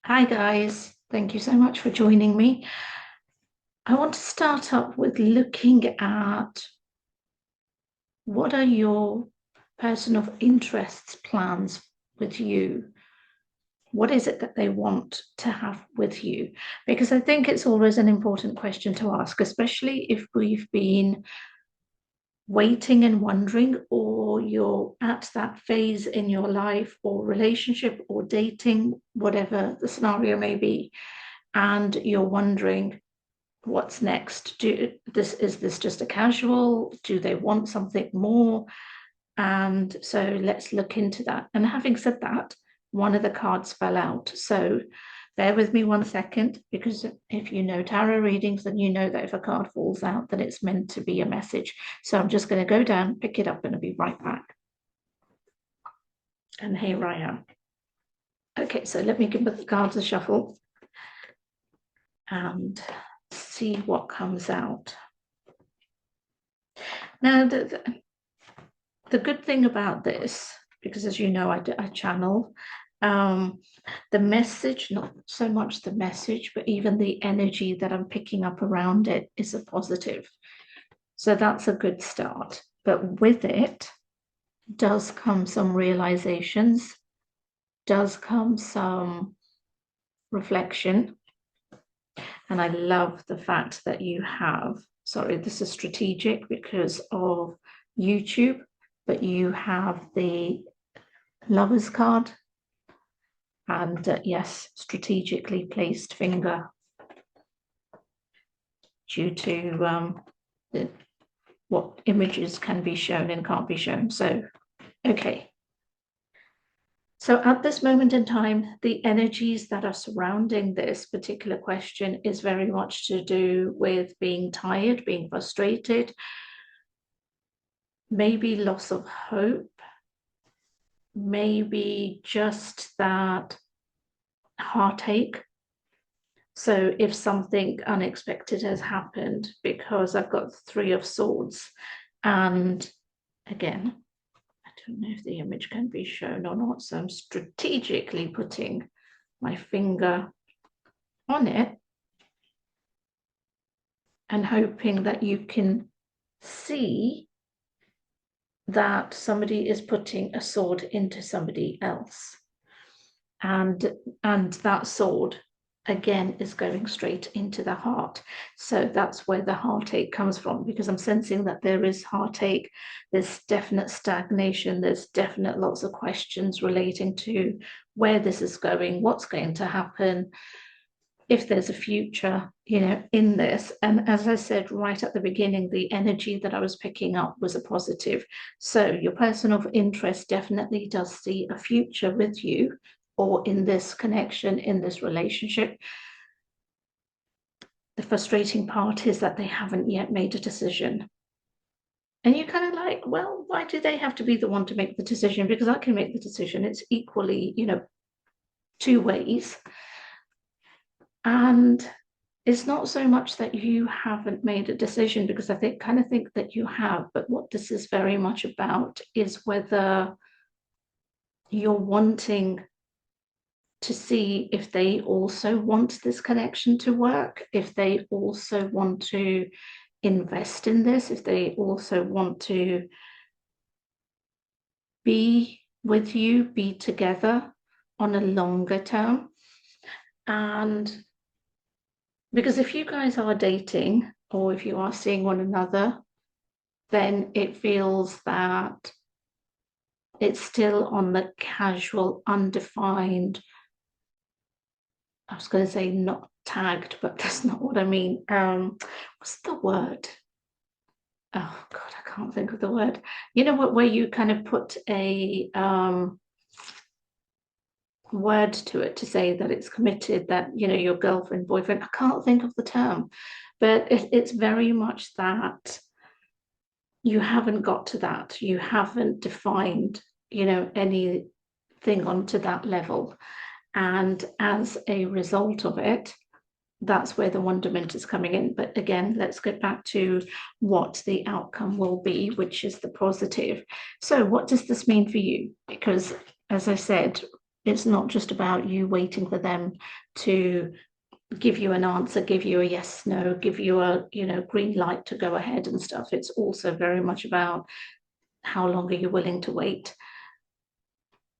Hi guys, thank you so much for joining me. I want to start up with looking at what are your person of interest plans with you? What is it that they want to have with you? Because I think it's always an important question to ask, especially if we've been waiting and wondering, or you're at that phase in your life or relationship or dating, whatever the scenario may be, and you're wondering, what's next? Is this just a casual? Do they want something more? And so let's look into that. And having said that, one of the cards fell out. So bear with me 1 second, because if you know tarot readings, then you know that if a card falls out, then it's meant to be a message. So I'm just going to go down, pick it up, and I'll be right back. And here I am. Okay, so let me give the cards a shuffle and see what comes out. Now, the good thing about this, because as you know, I channel, the message, not so much the message, but even the energy that I'm picking up around it is a positive. So that's a good start. But with it does come some realizations, does come some reflection. And I love the fact that you have, sorry, this is strategic because of YouTube, but you have the Lovers card and yes, strategically placed finger due to what images can be shown and can't be shown. So, okay. So at this moment in time, the energies that are surrounding this particular question is very much to do with being tired, being frustrated, maybe loss of hope, maybe just that heartache. So if something unexpected has happened, because I've got 3 of Swords, and again, I don't know if the image can be shown or not, so I'm strategically putting my finger on it and hoping that you can see that somebody is putting a sword into somebody else. And that sword, again, is going straight into the heart. So that's where the heartache comes from, because I'm sensing that there is heartache, there's definite stagnation, there's definite lots of questions relating to where this is going, what's going to happen, if there's a future, in this. And as I said right at the beginning, the energy that I was picking up was a positive. So your person of interest definitely does see a future with you, or in this connection, in this relationship. The frustrating part is that they haven't yet made a decision. And you're kind of like, well, why do they have to be the one to make the decision? Because I can make the decision. It's equally, 2 ways. And it's not so much that you haven't made a decision, because I kind of think that you have, but what this is very much about is whether you're wanting to see if they also want this connection to work, if they also want to invest in this, if they also want to be with you, be together on a longer term. And because if you guys are dating, or if you are seeing one another, then it feels that it's still on the casual, undefined, I was going to say not tagged, but that's not what I mean. What's the word? Oh God, I can't think of the word. You know what, where you kind of put a word to it to say that it's committed, that your girlfriend, boyfriend, I can't think of the term, but it's very much that you haven't got to that, you haven't defined anything onto that level, and as a result of it, that's where the wonderment is coming in. But again, let's get back to what the outcome will be, which is the positive. So what does this mean for you? Because as I said, It's not just about you waiting for them to give you an answer, give you a yes, no, give you a, green light to go ahead and stuff. It's also very much about how long are you willing to wait?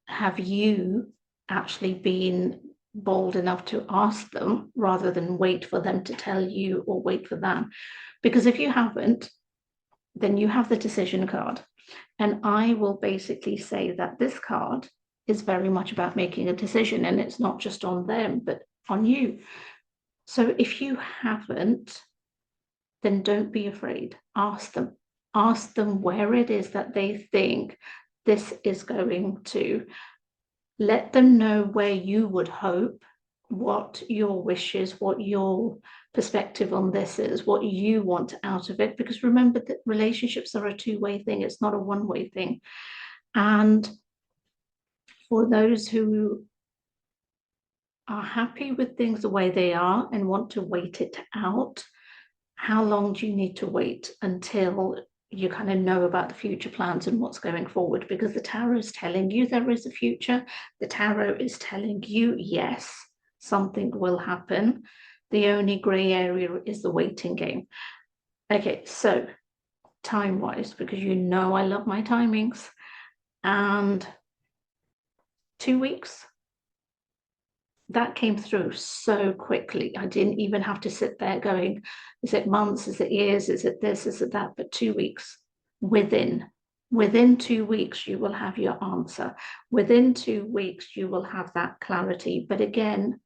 Have you actually been bold enough to ask them rather than wait for them to tell you or wait for them? Because if you haven't, then you have the decision card. And I will basically say that this card is very much about making a decision, and it's not just on them, but on you. So if you haven't, then don't be afraid. Ask them. Ask them where it is that they think this is going to. Let them know where you would hope, what your wishes, what your perspective on this is, what you want out of it. Because remember that relationships are a two-way thing. It's not a one-way thing. And for those who are happy with things the way they are and want to wait it out, how long do you need to wait until you kind of know about the future plans and what's going forward? Because the tarot is telling you there is a future. The tarot is telling you, yes, something will happen. The only gray area is the waiting game. Okay, so time-wise, because I love my timings, and 2 weeks, that came through so quickly. I didn't even have to sit there going, is it months, is it years, is it this, is it that? But 2 weeks, within 2 weeks, you will have your answer. Within 2 weeks, you will have that clarity. But again,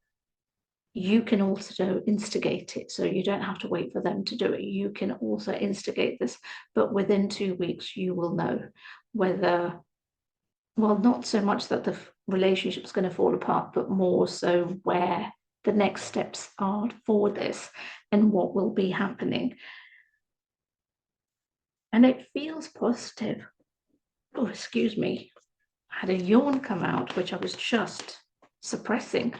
you can also instigate it. So you don't have to wait for them to do it. You can also instigate this. But within 2 weeks, you will know whether, well, not so much that the relationship's going to fall apart, but more so where the next steps are for this and what will be happening. And it feels positive. Oh, excuse me. I had a yawn come out, which I was just suppressing.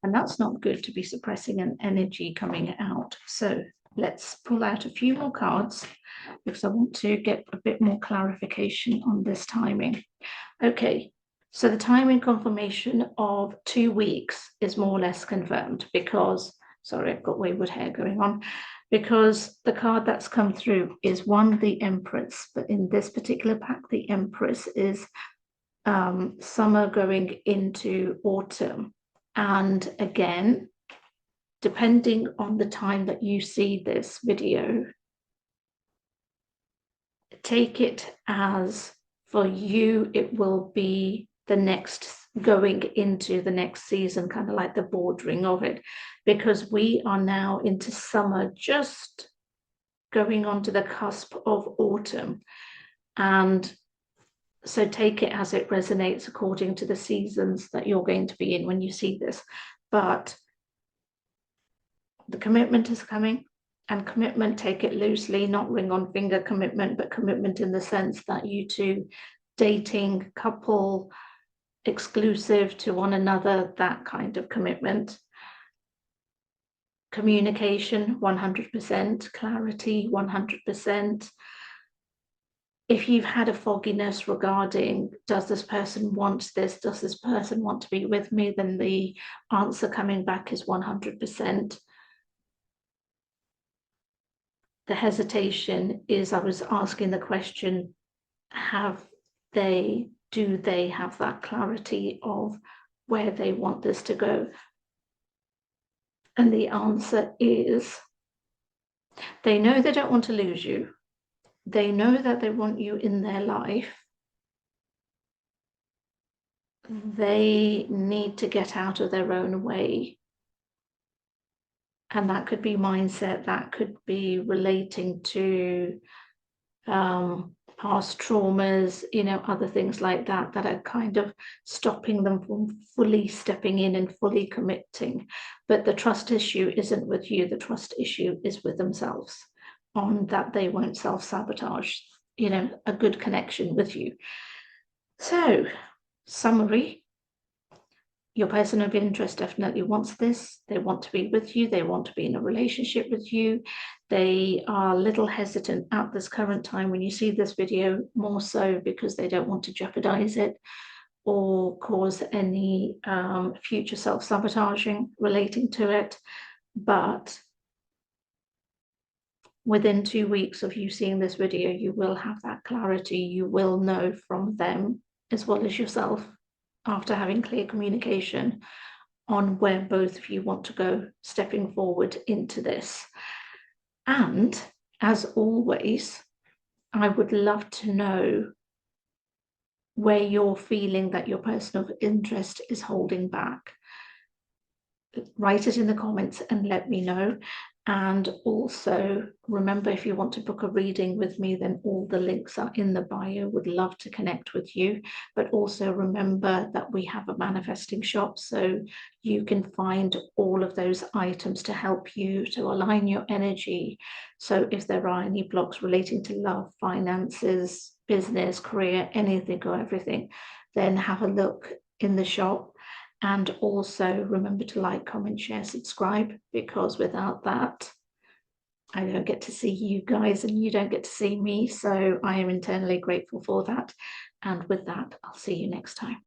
And that's not good, to be suppressing an energy coming out. So let's pull out a few more cards because I want to get a bit more clarification on this timing. Okay, so the timing confirmation of 2 weeks is more or less confirmed because, sorry, I've got wayward hair going on, because the card that's come through is one, the Empress, but in this particular pack, the Empress is summer going into autumn. And again, depending on the time that you see this video, take it as, for you, it will be the next, going into the next season, kind of like the bordering of it, because we are now into summer, just going on to the cusp of autumn. And so take it as it resonates according to the seasons that you're going to be in when you see this. But the commitment is coming. And commitment, take it loosely, not ring on finger commitment, but commitment in the sense that you two, dating, couple, exclusive to one another, that kind of commitment. Communication, 100%, clarity, 100%. If you've had a fogginess regarding, does this person want this, does this person want to be with me, then the answer coming back is 100%. The hesitation is, I was asking the question, do they have that clarity of where they want this to go? And the answer is, they know they don't want to lose you. They know that they want you in their life. They need to get out of their own way. And that could be mindset, that could be relating to past traumas, other things like that, that are kind of stopping them from fully stepping in and fully committing. But the trust issue isn't with you. The trust issue is with themselves, on that they won't self-sabotage, a good connection with you. So, summary. Your person of interest definitely wants this. They want to be with you. They want to be in a relationship with you. They are a little hesitant at this current time when you see this video, more so because they don't want to jeopardize it. or cause any future self-sabotaging relating to it. But within 2 weeks of you seeing this video, you will have that clarity. You will know from them as well as yourself, after having clear communication on where both of you want to go stepping forward into this. And as always, I would love to know where you're feeling that your person of interest is holding back. Write it in the comments and let me know. And also remember, if you want to book a reading with me, then all the links are in the bio. Would love to connect with you. But also remember that we have a manifesting shop, so you can find all of those items to help you to align your energy. So if there are any blocks relating to love, finances, business, career, anything or everything, then have a look in the shop. And also remember to like, comment, share, subscribe, because without that, I don't get to see you guys and you don't get to see me. So I am internally grateful for that. And with that, I'll see you next time.